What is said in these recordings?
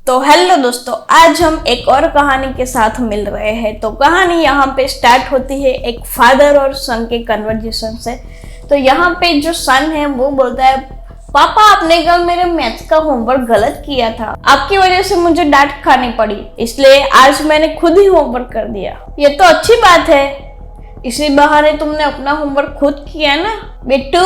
तो हेलो दोस्तों, आज हम एक और कहानी के साथ मिल रहे हैं। तो कहानी यहाँ पे स्टार्ट होती है एक फादर और सन के कन्वर्जेशन से। तो यहाँ पे जो सन है वो बोलता है, पापा आपने कल मेरे मैथ्स का होमवर्क गलत किया था, आपकी वजह से मुझे डांट खानी पड़ी, इसलिए आज मैंने खुद ही होमवर्क कर दिया। ये तो अच्छी बात है, इसी बहाने तुमने अपना होमवर्क खुद किया ना। बिट्टू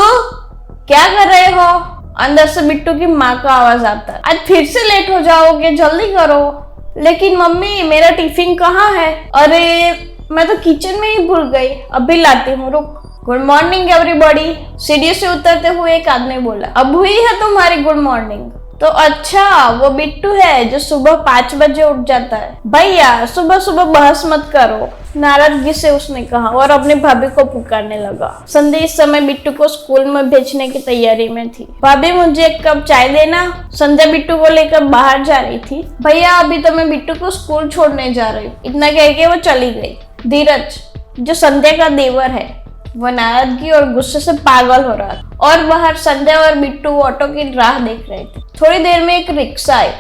क्या कर रहे हो? अंदर से बिट्टू की माँ का आवाज आता है। आज फिर से लेट हो जाओगे, जल्दी करो। लेकिन मम्मी मेरा टिफिन कहाँ है? अरे मैं तो किचन में ही भूल गई, अभी लाती हूँ, रुक। गुड मॉर्निंग एवरीबॉडी, सीढ़ी से उतरते हुए एक आदमी बोला। अब हुई है तुम्हारी गुड मॉर्निंग? तो अच्छा वो बिट्टू है जो सुबह 5 बजे उठ जाता है। भैया सुबह सुबह बहस मत करो, नाराजगी से उसने कहा और अपनी भाभी को पुकारने लगा। संध्या इस समय बिट्टू को स्कूल में भेजने की तैयारी में थी। भाभी मुझे एक कप चाय देना। संध्या बिट्टू को लेकर बाहर जा रही थी। भैया अभी तो मैं बिट्टू को स्कूल छोड़ने जा रही हूँ, इतना कह के वो चली गई। धीरज जो संध्या का देवर है वो नाराजगी और गुस्से से पागल हो रहा था और बाहर संध्या और बिट्टू ऑटो की राह देख रहे थे। थोड़ी देर में एक रिक्शा आई।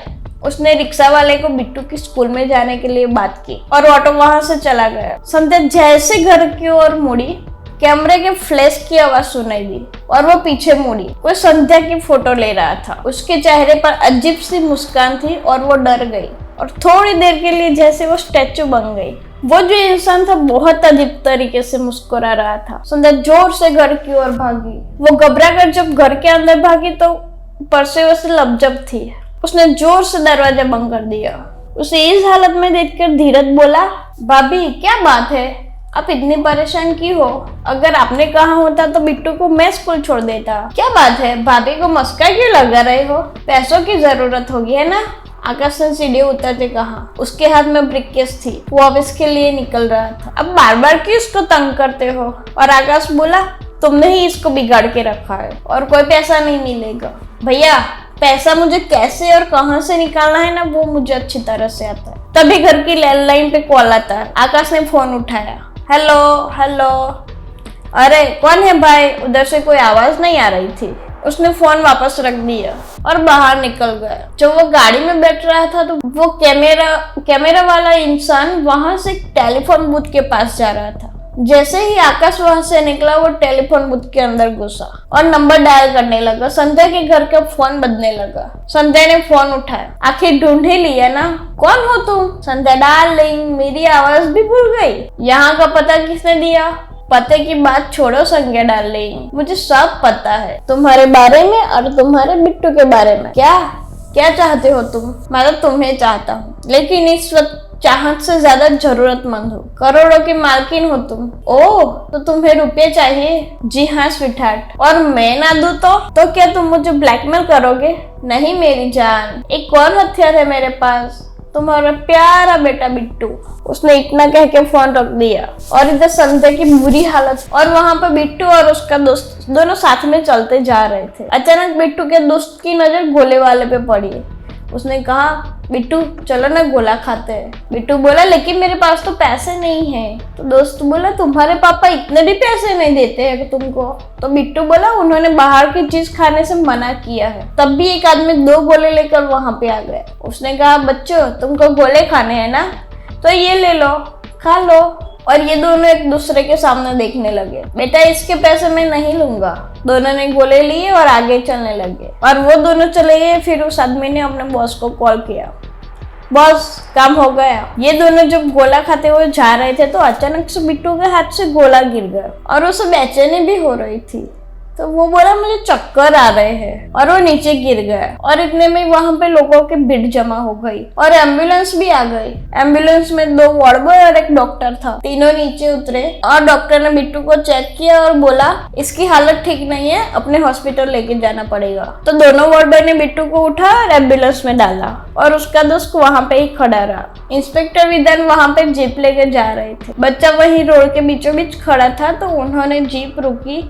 उसने रिक्शा वाले को बिट्टू की स्कूल में जाने के लिए बात की और ऑटो वहां से चला गया। संध्या जैसे घर की ओर मुड़ी, कैमरे के फ्लैश की आवाज सुनाई दी और वो पीछे मुड़ी। वो संध्या की फोटो ले रहा था। उसके चेहरे पर अजीब सी मुस्कान थी और वो डर गई और थोड़ी देर के लिए जैसे वो स्टैचू बन गई। वो जो इंसान था बहुत अजीब तरीके से मुस्कुरा रहा था। संध्या जोर से घर की ओर भागी। वो घबरा कर जब घर के अंदर भागी तो परसेवे से लपजप थी। उसने जोर से दरवाजा बंद कर दिया। उसे इस हालत में देखकर धीरज बोला, भाभी क्या बात है, आप इतनी परेशान क्यों हो? अगर आपने कहा होता तो बिट्टू को मैं स्कूल छोड़ देता। क्या बात है, भाभी को मस्का क्यों लगा रहे हो? पैसों की जरूरत होगी है ना? आकाश ने सीढ़ी उतरते कहा। उसके हाथ में ब्रीफकेस थी, वो ऑफिस के लिए निकल रहा था। अब बार बार क्यों इसको तंग करते हो? और आकाश बोला, तुमने ही इसको बिगाड़ के रखा है और कोई पैसा नहीं मिलेगा। भैया पैसा मुझे कैसे और कहां से निकालना है ना, वो मुझे अच्छी तरह से आता है। तभी घर की लैंडलाइन पे कॉल आता है। आकाश ने फोन उठाया। Hello hello. अरे कौन है भाई? उधर से कोई आवाज नहीं आ रही थी। उसने फोन वापस रख दिया और बाहर निकल गया। जब वो गाड़ी में बैठ रहा था तो वो कैमरा वाला इंसान वहां से टेलीफोन बूथ के पास जा रहा था। जैसे ही आकाश वहां से निकला वो टेलीफोन बूथ के अंदर घुसा और नंबर डायल करने लगा। संध्या के घर का फोन बजने लगा। संध्या ने फोन उठाया। आखिर ढूंढ ही लिया ना, कौन हो तुम? संध्या डार्लिंग, मेरी आवाज भी भूल गई? यहाँ का पता किसने दिया? पते की बात छोड़ो संज्ञा डार्लिंग, मुझे सब पता है तुम्हारे बारे में और तुम्हारे बिट्टू के बारे में। क्या चाहते हो तुम? मैं तो तुम्हें चाहता हूँ, लेकिन इस वक्त चाहत से ज्यादा जरूरतमंद हो। करोड़ों की मालकिन हो तुम। ओह तो तुम्हें रुपये चाहिए? जी हाँ स्वीटहार्ट। और मैं ना दूं तो क्या तुम मुझे ब्लैकमेल करोगे? नहीं मेरी जान, एक और हथियार है मेरे पास, तुम्हारा प्यारा बेटा बिट्टू। उसने इतना कह के फोन रख दिया और इधर संध्या की बुरी हालत और वहां पर बिट्टू और उसका दोस्त दोनों साथ में चलते जा रहे थे। अचानक बिट्टू के दोस्त की नजर गोले वाले पे पड़ी। उसने कहा, बिट्टू चलो ना गोला खाते हैं। बिट्टू बोला, लेकिन मेरे पास तो पैसे नहीं है। तो दोस्त बोला, तुम्हारे पापा इतने भी पैसे नहीं देते हैं तुमको? तो बिट्टू बोला, उन्होंने बाहर की चीज खाने से मना किया है। तब भी एक आदमी 2 गोले लेकर वहां पे आ गया। उसने कहा, बच्चों तुमको गोले खाने हैं ना, तो ये ले लो, खा लो। और ये दोनों एक दूसरे के सामने देखने लगे। बेटा इसके पैसे मैं नहीं लूंगा। दोनों ने गोले लिए और आगे चलने लगे और वो दोनों चले गए। फिर उस आदमी ने अपने बॉस को कॉल किया। बॉस काम हो गया। ये दोनों जब गोला खाते हुए जा रहे थे तो अचानक से बिट्टू के हाथ से गोला गिर गया और उसे बेचैनी भी हो रही थी। तो वो बोला, मुझे चक्कर आ रहे हैं, और वो नीचे गिर गया। और इतने में वहां पे लोगों की भीड़ जमा हो गई और एम्बुलेंस भी आ गई। एम्बुलेंस में 2 वार्ड बॉय और एक डॉक्टर था। तीनों नीचे उतरे और डॉक्टर ने बिट्टू को चेक किया और बोला, इसकी हालत ठीक नहीं है, अपने हॉस्पिटल लेके जाना पड़ेगा। तो दोनों वार्ड बॉय ने बिट्टू को उठा और एम्बुलेंस में डाला और उसका दोस्त वहां पे ही खड़ा रहा। इंस्पेक्टर विधान वहां पे जीप लेके जा रहे थे। बच्चा वही रोड के बीचों बीच खड़ा था तो उन्होंने जीप रुकी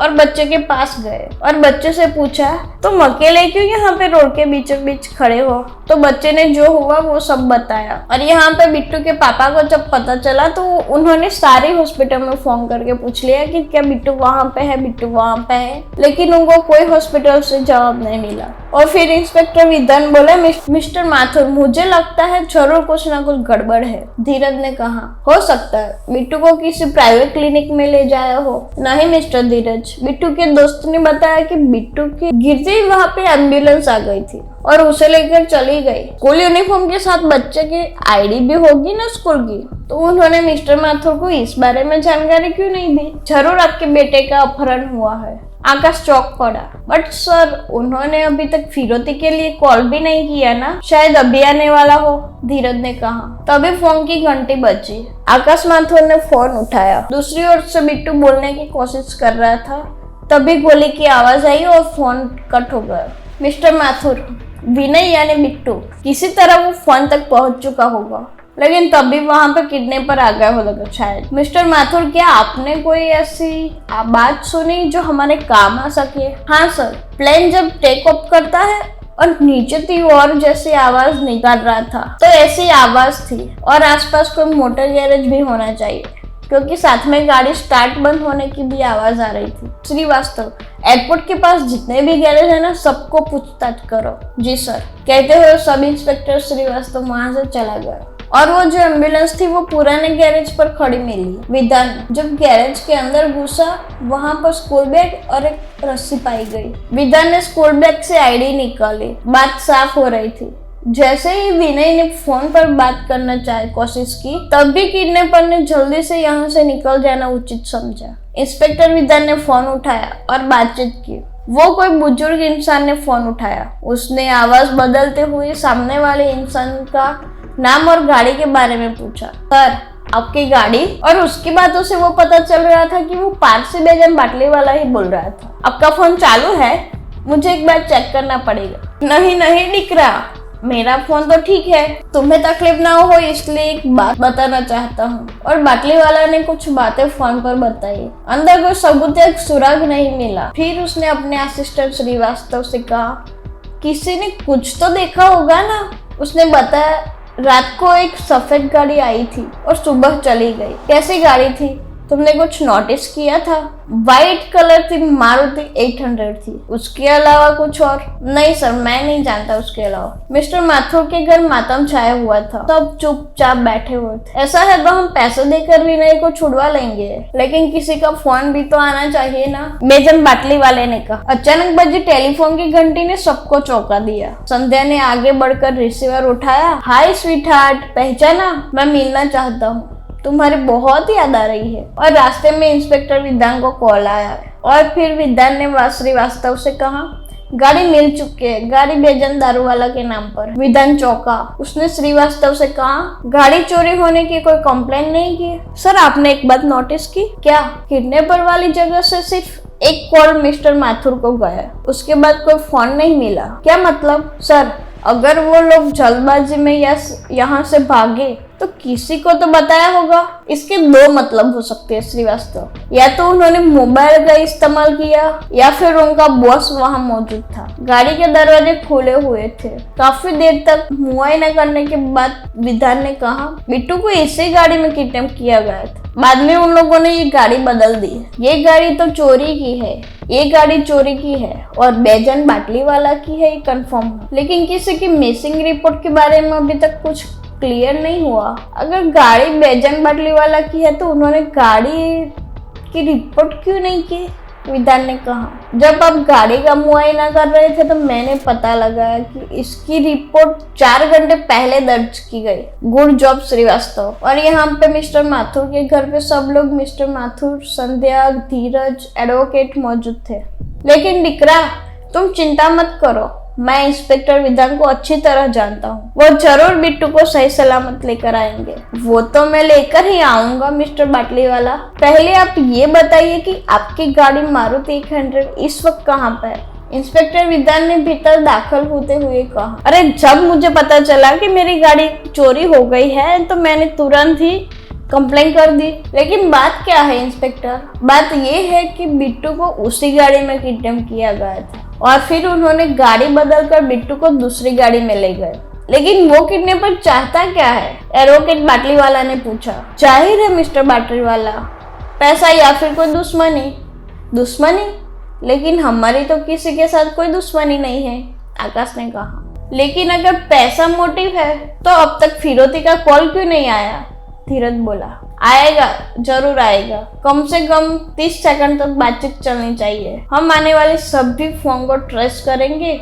और बच्चे के पास गए और बच्चे से पूछा, तुम अकेले क्यों यहाँ पे रोड के बीचों बीच खड़े हो? तो बच्चे ने जो हुआ वो सब बताया। और यहाँ पे बिट्टू के पापा को जब पता चला तो उन्होंने सारे हॉस्पिटल में फोन करके पूछ लिया कि क्या बिट्टू वहां पे है, बिट्टू वहां पे है, लेकिन उनको कोई हॉस्पिटल से जवाब नहीं मिला। और फिर इंस्पेक्टर विधान बोले, मिस्टर माथुर, मुझे लगता है जरूर कुछ ना कुछ गड़बड़ है। धीरज ने कहा, हो सकता है बिट्टू को किसी प्राइवेट क्लिनिक में ले जाया हो। नहीं मिस्टर धीरज, बिट्टू के दोस्त ने बताया कि बिट्टू की गिरते ही वहां पे एम्बुलेंस आ गई थी और उसे लेकर चली गई। स्कूल यूनिफॉर्म के साथ बच्चे की आईडी भी होगी ना स्कूल की, तो उन्होंने मिस्टर माथुर को इस बारे में जानकारी क्यों नहीं दी? जरूर आपके बेटे का अपहरण हुआ है। आकाश चौंक पड़ा, बट सर उन्होंने अभी तक फिरौती के लिए कॉल भी नहीं किया ना, शायद अभी आने वाला हो, धीरज ने कहा। तभी फोन की घंटी बजी। आकाश माथुर ने फोन उठाया। दूसरी ओर से बिट्टू बोलने की कोशिश कर रहा था, तभी गोली की आवाज आई और फोन कट हो गया। मिस्टर माथुर, विनय यानी बिट्टू किसी तरह वो फोन तक पहुंच चुका होगा, लेकिन तभी वहां पे किडनैपर आ गया होगा शायद। मिस्टर माथुर, क्या आपने कोई ऐसी बात सुनी जो हमारे काम आ सके? हाँ सर, प्लेन जब टेक ऑफ करता है और नीचे थी और जैसी आवाज निकाल रहा था तो ऐसी आवाज थी, और आसपास कोई मोटर गैरेज भी होना चाहिए क्योंकि साथ में गाड़ी स्टार्ट बंद होने की भी आवाज आ रही थी। श्रीवास्तव, एयरपोर्ट के पास जितने भी गैरेज है ना, सबको पूछताछ करो। जी सर, कहते हुए सब इंस्पेक्टर श्रीवास्तव वहां से चला गया और वो जो एम्बुलेंस थी वो पुराने गैरेज पर खड़ी मिली। विधान जब गैरेज के अंदर घुसा, वहां पर स्कूल बैग और एक रस्सी पाई गई। विधान ने स्कूल बैग से आईडी निकाली। बात साफ हो रही थी। जैसे ही विनय ने फोन पर बात करना कोशिश की, तब भी किडनैपर ने जल्दी से यहाँ से निकल जाना उचित समझा। इंस्पेक्टर विधान ने फोन उठाया और बातचीत की। वो कोई बुजुर्ग इंसान ने फोन उठाया। उसने आवाज बदलते हुए सामने वाले इंसान का नाम और गाड़ी के बारे में पूछा। सर, आपकी गाड़ी? और उसकी बातों से वो पता चल रहा था कि वो पारसी बेगम बाटली वाला ही बोल रहा था। आपका फोन चालू है? मुझे एक बार चेक करना पड़ेगा। नहीं दिख रहा, मेरा फोन तो ठीक है। तुम्हें तकलीफ ना हो इसलिए एक बात बताना चाहता हूँ। और बाटली वाला ने कुछ बातें फोन पर बताई। अंदर कोई सबूत या सुराग नहीं मिला। फिर उसने अपने असिस्टेंट श्रीवास्तव से कहा, किसी ने कुछ तो देखा होगा ना? उसने बताया, रात को एक सफेद गाड़ी आई थी और सुबह चली गई। कैसी गाड़ी थी? तुमने कुछ नोटिस किया था? व्हाइट कलर की मारुति 800 थी। उसके अलावा कुछ और? नहीं सर, मैं नहीं जानता उसके अलावा। मिस्टर माथुर के घर मातम छाया हुआ था। सब चुपचाप बैठे हुए थे। ऐसा है तो हम पैसे देकर विनय को छुड़वा लेंगे, लेकिन किसी का फोन भी तो आना चाहिए ना, बेगम बाटली वाले ने कहा। अचानक बजी टेलीफोन की घंटी ने सबको चौंका दिया। संध्या ने आगे बढ़कर रिसीवर उठाया। हाय स्वीट हार्ट, पहचाना? मैं मिलना चाहता हूँ, तुम्हारी बहुत याद आ रही है। और रास्ते में इंस्पेक्टर विधान को कॉल आया और फिर विधान ने श्रीवास्तव से कहा, गाड़ी मिल चुकी है, गाड़ी बेजन दारूवाला के नाम पर। विधान चौंका। उसने श्रीवास्तव से कहा, गाड़ी चोरी होने की कोई कंप्लेन नहीं की? सर, आपने एक बात नोटिस की? क्या? किडनैपर वाली जगह से सिर्फ एक कॉल मिस्टर माथुर को गया, उसके बाद कोई फोन नहीं मिला। क्या मतलब? सर, अगर वो लोग जल्दबाजी में यहाँ से भागे तो किसी को तो बताया होगा। इसके दो मतलब हो सकते हैं श्रीवास्तव, या तो उन्होंने मोबाइल का इस्तेमाल किया या फिर उनका बॉस वहां मौजूद था। गाड़ी के दरवाजे खुले हुए थे। काफी देर तक मुआयना करने के बाद विधान ने कहा, बिट्टू को इसी गाड़ी में किडनैप किया गया था। बाद में उन लोगों ने ये गाड़ी बदल दी। ये गाड़ी तो चोरी की है, ये गाड़ी चोरी की है और बेजन बाटली वाला की है, ये कंफर्म है। लेकिन किसी की मिसिंग रिपोर्ट के बारे में अभी तक कुछ क्लियर नहीं हुआ। अगर गाड़ी बेजन बाटली वाला की है तो उन्होंने गाड़ी की रिपोर्ट क्यों नहीं की? विधान ने कहा, जब आप गाड़ी का मुआयना कर रहे थे तो मैंने पता लगाया कि इसकी रिपोर्ट 4 घंटे पहले दर्ज की गई। Good job Srivastava. और यहाँ पे मिस्टर माथुर के घर पे सब लोग, मिस्टर माथुर, संध्या, धीरज, एडवोकेट मौजूद थे। लेकिन डिकरा, तुम चिंता मत करो, मैं इंस्पेक्टर विधान को अच्छी तरह जानता हूँ। वो जरूर बिट्टू को सही सलामत लेकर आएंगे। वो तो मैं लेकर ही आऊंगा मिस्टर बाटली वाला। पहले आप ये बताइए कि आपकी गाड़ी मारुति 800 इस वक्त कहाँ पर है? इंस्पेक्टर विधान ने भीतर दाखिल होते हुए कहा, अरे जब मुझे पता चला कि मेरी गाड़ी चोरी हो गई है तो मैंने तुरंत ही कंप्लेन कर दी। लेकिन बात क्या है इंस्पेक्टर, बात ये है कि बिट्टू को उसी गाड़ी में किडनैप किया गया था और फिर उन्होंने गाड़ी बदलकर बिट्टू को दूसरी गाड़ी में ले गए। लेकिन वो किडनैपर चाहता क्या है, एडवोकेट बाटली वाला ने पूछा। जाहिर है मिस्टर बाटली वाला, पैसा या फिर कोई दुश्मनी। दुश्मनी? लेकिन हमारी तो किसी के साथ कोई दुश्मनी नहीं है, आकाश ने कहा। लेकिन अगर पैसा मोटिव है तो अब तक फिरौती का कॉल क्यों नहीं आया, धीरज बोला। आएगा, जरूर आएगा। कम से कम 30 सेकंड तक बातचीत चलनी चाहिए। हम आने वाले सभी फोन को ट्रेस करेंगे।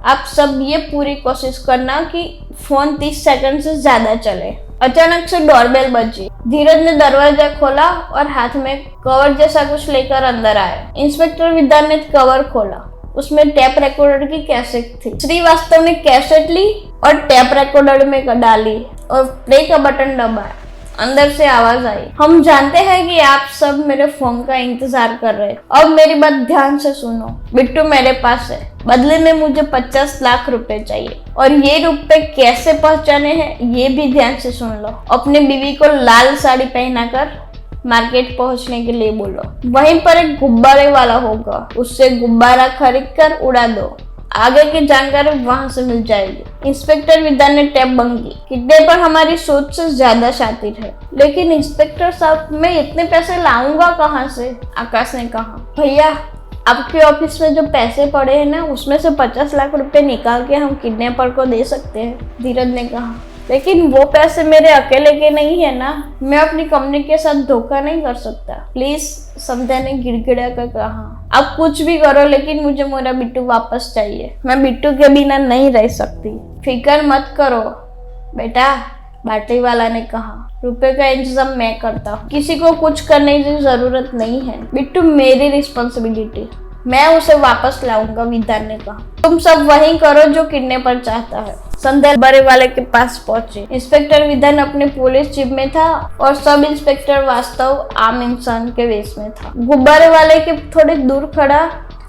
आप सब ये पूरी कोशिश करना कि फोन 30 सेकंड से ज्यादा चले। अचानक से डोरबेल बजी। धीरज ने दरवाजा खोला और हाथ में कवर जैसा कुछ लेकर अंदर आया। इंस्पेक्टर विद्या ने कवर खोला। उसमें टेप रिकॉर्डर की कैसेट थी। श्रीवास्तव ने कैसेट ली और टेप रिकॉर्डर में डाली और प्ले का बटन दबाया। अंदर से आवाज आई, हम जानते हैं कि आप सब मेरे फोन का इंतजार कर रहे हैं। अब मेरी बात ध्यान से सुनो। बिट्टू मेरे पास है, बदले में मुझे 50 लाख रुपए चाहिए और ये रुपए कैसे पहुंचाने हैं ये भी ध्यान से सुन लो। अपनी बीवी को लाल साड़ी पहनाकर मार्केट पहुंचने के लिए बोलो। वहीं पर एक गुब्बारे वाला होगा, उससे गुब्बारा खरीद कर उड़ा दो। आगे की जानकारी वहां से मिल जाएगी। इंस्पेक्टर विद्या ने टैब बंद की। किडनैपर हमारी सोच से ज्यादा शातिर है। लेकिन इंस्पेक्टर साहब, मैं इतने पैसे लाऊंगा कहाँ से, आकाश ने कहा। भैया, आपके ऑफिस में जो पैसे पड़े हैं ना, उसमें से 50 लाख रुपए निकाल के हम किडनैपर को दे सकते हैं, धीरज ने कहा। लेकिन वो पैसे मेरे अकेले के नहीं है ना, मैं अपनी कंपनी के साथ धोखा नहीं कर सकता। प्लीज, संध्या ने गिड़गिड़ा कर कहा। आप कुछ भी करो लेकिन मुझे मेरा बिट्टू वापस चाहिए। मैं बिट्टू के बिना नहीं रह सकती। फिक्र मत करो बेटा, बाटली वाला ने कहा। रुपए का इंतजाम मैं करता हूँ, किसी को कुछ करने की जरूरत नहीं है। बिट्टू मेरी रिस्पॉन्सिबिलिटी, मैं उसे वापस लाऊंगा, विद्या ने कहा। तुम सब वही करो जो किडनैपर चाहता है। संध्या बड़े वाले के पास पहुंचे। इंस्पेक्टर विधान अपने पुलिस जीप में था और सब इंस्पेक्टर वास्तव आम इंसान के वेश में था। गुब्बारे वाले के थोड़ी दूर खड़ा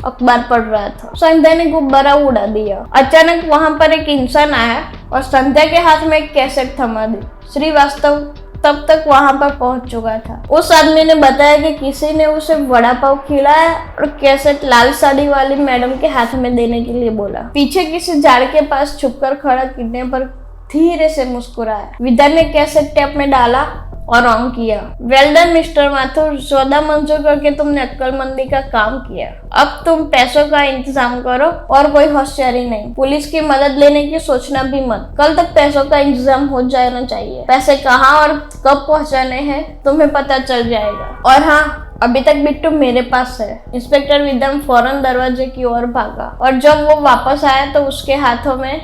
अखबार पढ़ रहा था। संध्या ने गुब्बारा उड़ा दिया। अचानक वहां पर एक इंसान आया और संध्या के हाथ में एक कैसेट थमा दी। श्रीवास्तव तब तक वहां पर पहुंच चुका था। उस आदमी ने बताया कि किसी ने उसे वड़ा पाव खिलाया और कैसेट लाल साड़ी वाली मैडम के हाथ में देने के लिए बोला। पीछे किसी झाड़ के पास छुपकर खड़ा किडनैपर धीरे से मुस्कुराया। विद्या ने कैसेट टेप में डाला और ऑन किया। वेल डन मिस्टर माथुर, सौदा मंजूर करके तुमने अक्लमंदी का काम किया। अब तुम पैसों का इंतजाम करो और कोई होशियारी नहीं। पुलिस की मदद लेने की सोचना भी मत। कल तक पैसों का इंतजाम हो जाना चाहिए। पैसे कहाँ और कब पहुँचाने हैं तुम्हें पता चल जाएगा। और हाँ, अभी तक बिट्टू मेरे पास है। इंस्पेक्टर विदम फौरन दरवाजे की ओर भागा और जब वो वापस आया तो उसके हाथों में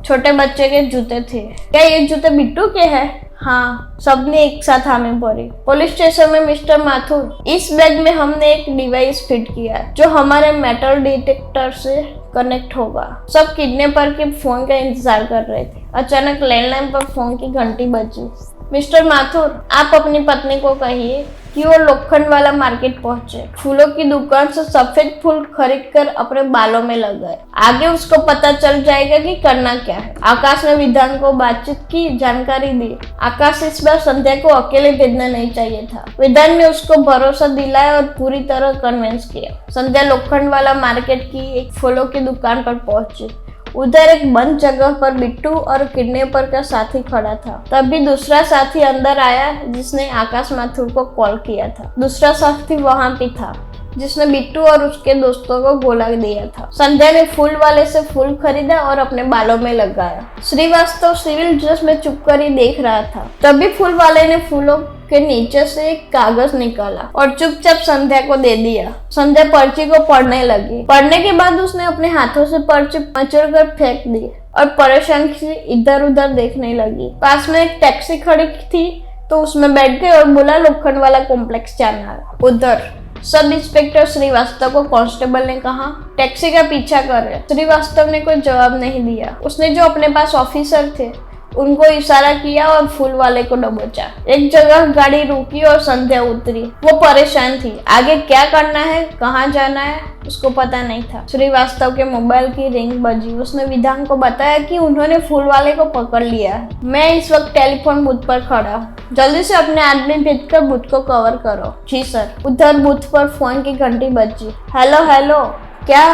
छोटे बच्चे के जूते थे। क्या ये जूते बिट्टू के हैं? हाँ, सबने एक साथ हमें पड़ी। पुलिस स्टेशन में मिस्टर माथुर, इस बैग में हमने एक डिवाइस फिट किया है जो हमारे मेटल डिटेक्टर से कनेक्ट होगा। सब किडनैपर के फोन का इंतजार कर रहे थे। अचानक लैंडलाइन पर फोन की घंटी बजी। मिस्टर माथुर, आप अपनी पत्नी को कहिए कि वो लोखंड वाला मार्केट पहुंचे। फूलों की दुकान से सफेद फूल खरीद कर अपने बालों में लगाए। आगे उसको पता चल जाएगा कि करना क्या है। आकाश ने विधान को बातचीत की जानकारी दी। आकाश इस बार संध्या को अकेले भेजना नहीं चाहिए था। विधान ने उसको भरोसा दिलाया और पूरी तरह कन्विंस किया। संध्या लोखंड वाला मार्केट की एक फूलों की दुकान पर पहुंची। उधर एक बंद जगह पर बिट्टू और किडनैपर का साथी खड़ा था। तभी दूसरा साथी अंदर आया जिसने आकाश माथुर को कॉल किया था। दूसरा साथी वहां पे था जिसने बिट्टू और उसके दोस्तों को गोला दिया था। संध्या ने फूल वाले से फूल खरीदा और अपने बालों में लगाया। श्रीवास्तव सिविल ड्रेस में चुप कर ही देख रहा था। तभी फूल वाले ने फूलों के नीचे से एक कागज निकाला और चुपचाप संध्या को दे दिया। संध्या पर्ची को पढ़ने लगी। पढ़ने के बाद उसने अपने हाथों से पर्ची मचोड़ कर फेंक दी और परेशान से इधर उधर देखने लगी। पास में एक टैक्सी खड़ी थी तो उसमें बैठ गई और बोला लोखंड वाला कॉम्प्लेक्स जाना है उधर। सब इंस्पेक्टर श्रीवास्तव को कांस्टेबल ने कहा टैक्सी का पीछा कर रहे। श्रीवास्तव ने कोई जवाब नहीं दिया। उसने जो अपने पास ऑफिसर थे उनको इशारा किया और फूल वाले को दबोचा। एक जगह गाड़ी रुकी और संध्या उतरी। वो परेशान थी, आगे क्या करना है, कहाँ जाना है, उसको पता नहीं था। श्रीवास्तव के मोबाइल की रिंग बजी। उसने विधान को बताया कि उन्होंने फूल वाले को पकड़ लिया है। मैं इस वक्त टेलीफोन बूथ पर खड़ा हूँ, जल्दी से अपने आदमी भेजकर बूथ को कवर करो। जी सर। उधर बूथ पर फोन की घंटी बजी। हेलो हेलो, क्या?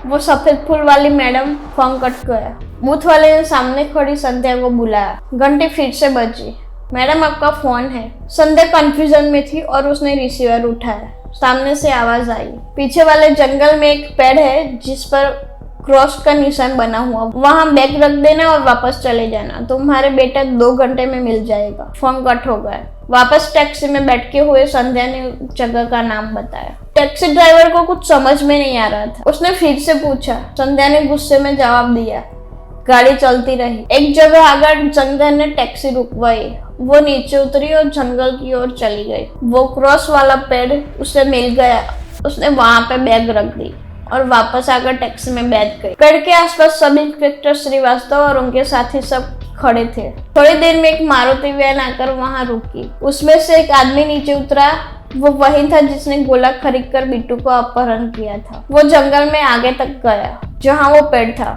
वो सफेद फूल वाली मैडम। फोन कट गया। बूथ वाले ने सामने खड़ी संध्या को बुलाया। घंटी फिर से बजी। मैडम आपका फोन है। संध्या कंफ्यूजन में थी और उसने रिसीवर उठाया। सामने से आवाज आई, पीछे वाले जंगल में एक पेड़ है जिस पर क्रॉस का निशान बना हुआ, वहाँ बैग रख देना और वापस चले जाना। तुम्हारे बेटा 2 घंटे में मिल जाएगा। फोन कट हो गया। वापस टैक्सी में बैठते हुए संध्या ने जगह का नाम बताया। टैक्सी ड्राइवर को कुछ समझ में नहीं आ रहा था। उसने फिर से पूछा। संध्या ने गुस्से में जवाब दिया। गाड़ी चलती रही। एक जगह आकर संध्या ने टैक्सी रुकवाई। वो नीचे उतरी और जंगल की ओर चली गई। वो क्रॉस वाला पेड़ उसे मिल गया। उसने वहां पे बैग रख दी और वापस आकर टैक्सी में बैठ गई। पेड़ के आसपास सब इंस्पेक्टर श्रीवास्तव और उनके साथी सब खड़े थे। थोड़ी देर में एक मारुति वैन आकर वहां रुकी। उसमें से एक आदमी नीचे उतरा। वो वही था जिसने गोला खरीद कर बिट्टू को अपहरण किया था। वो जंगल में आगे तक गया जहाँ वो पेड़ था।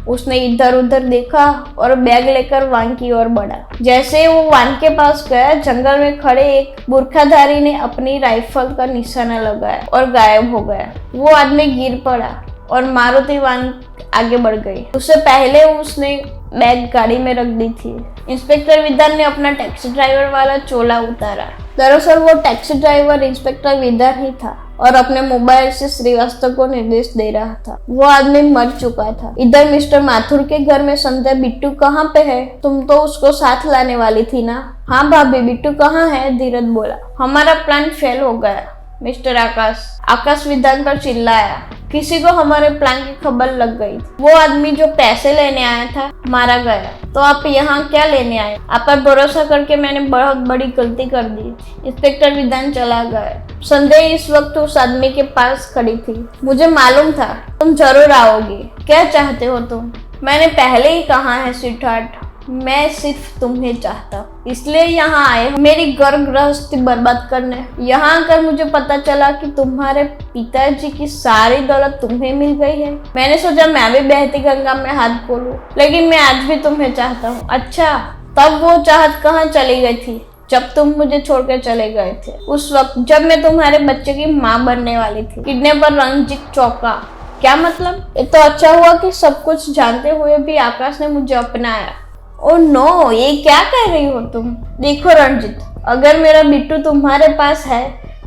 उसने इधर उधर देखा और बैग लेकर वान की ओर बढ़ा। जैसे वो वान के पास गया, जंगल में खड़े एक बुर्खाधारी ने अपनी राइफल का निशाना लगाया और गायब हो गया। वो आदमी गिर पड़ा और मारुति वान आगे बढ़ गई। उससे पहले उसने बैग गाड़ी में रख दी थी। इंस्पेक्टर विधान ने अपना टैक्सी ड्राइवर वाला चोला उतारा। दरअसल वो टैक्सी ड्राइवर इंस्पेक्टर विधान ही था और अपने मोबाइल से श्रीवास्तव को निर्देश दे रहा था। वो आदमी मर चुका था। इधर मिस्टर माथुर के घर में संध्या, बिट्टू कहाँ पे है? तुम तो उसको साथ लाने वाली थी ना? हाँ भाभी, बिट्टू कहाँ है? धीरज बोला। हमारा प्लान फेल हो गया मिस्टर आकाश विधान पर चिल्लाया। किसी को हमारे प्लान की खबर लग गई। वो आदमी जो पैसे लेने आया था मारा गया। तो आप यहाँ क्या लेने आए? आप पर भरोसा करके मैंने बहुत बड़ी गलती कर दी। इंस्पेक्टर विधान चला गया। संध्या इस वक्त उस आदमी के पास खड़ी थी। मुझे मालूम था तुम जरूर आओगी। क्या चाहते हो तुम? मैंने पहले ही कहा है स्वीटहार्ट, मैं सिर्फ तुम्हें चाहता, इसलिए यहाँ आए मेरी घर गृहस्थी बर्बाद करने। यहाँ आकर मुझे पता चला कि तुम्हारे पिताजी की सारी दौलत तुम्हें मिल गई है। मैंने सोचा मैं भी बहती गंगा में हाथ खोलूं, लेकिन मैं आज भी तुम्हें चाहता हूँ। अच्छा, तब वो चाहत कहाँ चली गई थी जब तुम मुझे छोड़कर चले गए थे? उस वक्त जब मैं तुम्हारे बच्चे की माँ बनने वाली थी। किडनैपर रंजीत चौका। क्या मतलब? ये तो अच्छा हुआ कि सब कुछ जानते हुए भी आकाश ने मुझे अपनाया। ओ नो, ये क्या कह रही हो तुम? देखो रंजीत, अगर मेरा बिट्टू तुम्हारे पास है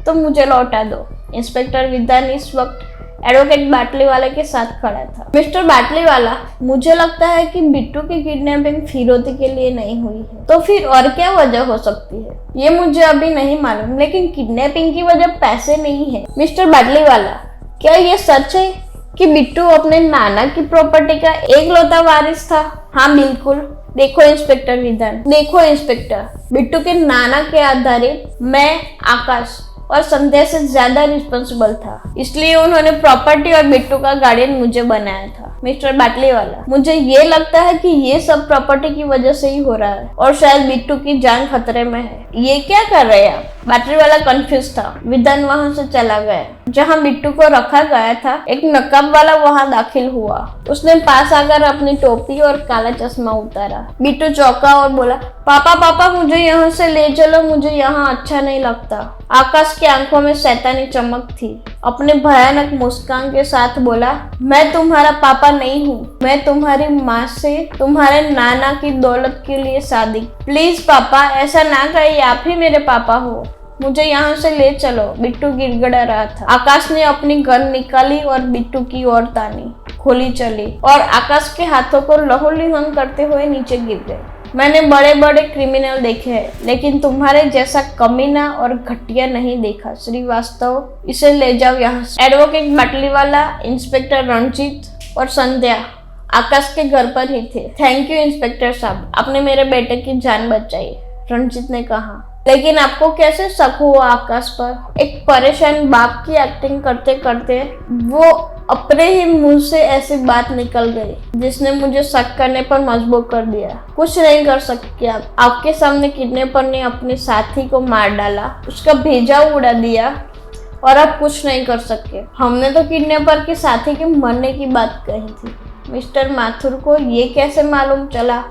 तो मुझे लौटा दो। इंस्पेक्टर विधान इस वक्त एडवोकेट बाटलीवाला के साथ खड़ा था। मिस्टर बाटलीवाला, मुझे लगता है कि बिट्टू की किडनैपिंग फिरौती के लिए नहीं हुई है। तो फिर और क्या वजह हो सकती है? ये मुझे अभी नहीं मालूम, लेकिन किडनैपिंग की वजह पैसे नहीं है। मिस्टर बाटलीवाला, क्या ये सच है कि बिट्टू अपने नाना की प्रॉपर्टी का एकलौता वारिस था? हाँ बिल्कुल। देखो इंस्पेक्टर विधान, देखो इंस्पेक्टर, बिट्टू के नाना के आधारित मैं आकाश और संध्या से ज्यादा रिस्पॉन्सिबल था, इसलिए उन्होंने प्रॉपर्टी और बिट्टू का गार्डियन मुझे बनाया था। मिस्टर बाटलीवाला, मुझे ये लगता है कि ये सब प्रॉपर्टी की वजह से ही हो रहा है और शायद बिट्टू की जान खतरे में है। ये क्या कर रहे हैं आप? बाटलीवाला कंफ्यूज था। विधान वहां से चला गया। जहां बिट्टू को रखा गया था, एक नकाब वाला वहां दाखिल हुआ। उसने पास आकर अपनी टोपी और काला चश्मा उतारा। बिट्टू चौंका और बोला, पापा पापा, मुझे यहाँ से ले चलो, मुझे यहाँ अच्छा नहीं लगता। आकाश की आंखों में शैतानी चमक थी। अपने भयानक मुस्कान के साथ बोला, मैं तुम्हारा पापा नहीं हूँ, मैं तुम्हारी माँ से तुम्हारे नाना की दौलत के लिए शादी। प्लीज पापा, ऐसा ना कहिए, आप ही मेरे पापा हो, मुझे यहाँ से ले चलो। बिट्टू गिड़गिड़ा रहा था। आकाश ने अपनी गन निकाली और बिट्टू की ओर तानी। गोली चली और आकाश के हाथों को लहूलुहान करते हुए नीचे गिर गए। मैंने बड़े बड़े क्रिमिनल देखे हैं, लेकिन तुम्हारे जैसा कमीना और घटिया नहीं देखा। श्रीवास्तव, इसे ले जाओ यहाँ से। एडवोकेट बाटलीवाला, इंस्पेक्टर रंजीत और संध्या आकाश के घर पर ही थे। थैंक यू इंस्पेक्टर साहब, आपने मेरे बेटे की जान बचाई। रणजीत ने कहा। लेकिन आपको कैसे शक हुआ आकाश पर? एक परेशान बाप की एक्टिंग करते करते वो अपने ही मुंह से ऐसी बात निकल गई जिसने मुझे शक करने पर मजबूर कर दिया। कुछ नहीं कर सकते आप। आपके सामने किडनैपर ने अपने साथी को मार डाला, उसका भेजा उड़ा दिया और आप कुछ नहीं कर सके। हमने तो किडनैपर के साथी के मरने की बात कही थी। मिस्टर माथुर को ये कैसे मालूम चला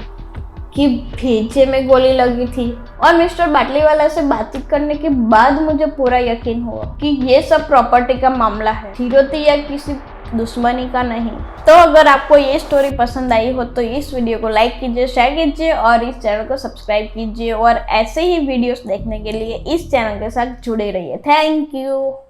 कि भेजे में गोली लगी थी? और मिस्टर बाटलीवाला से बातचीत करने के बाद मुझे पूरा यकीन हुआ कि ये सब प्रॉपर्टी का मामला है, फिरौती या किसी दुश्मनी का नहीं। तो अगर आपको ये स्टोरी पसंद आई हो तो इस वीडियो को लाइक कीजिए, शेयर कीजिए और इस चैनल को सब्सक्राइब कीजिए और ऐसे ही वीडियोस देखने के लिए इस चैनल के साथ जुड़े रहिए। Thank you.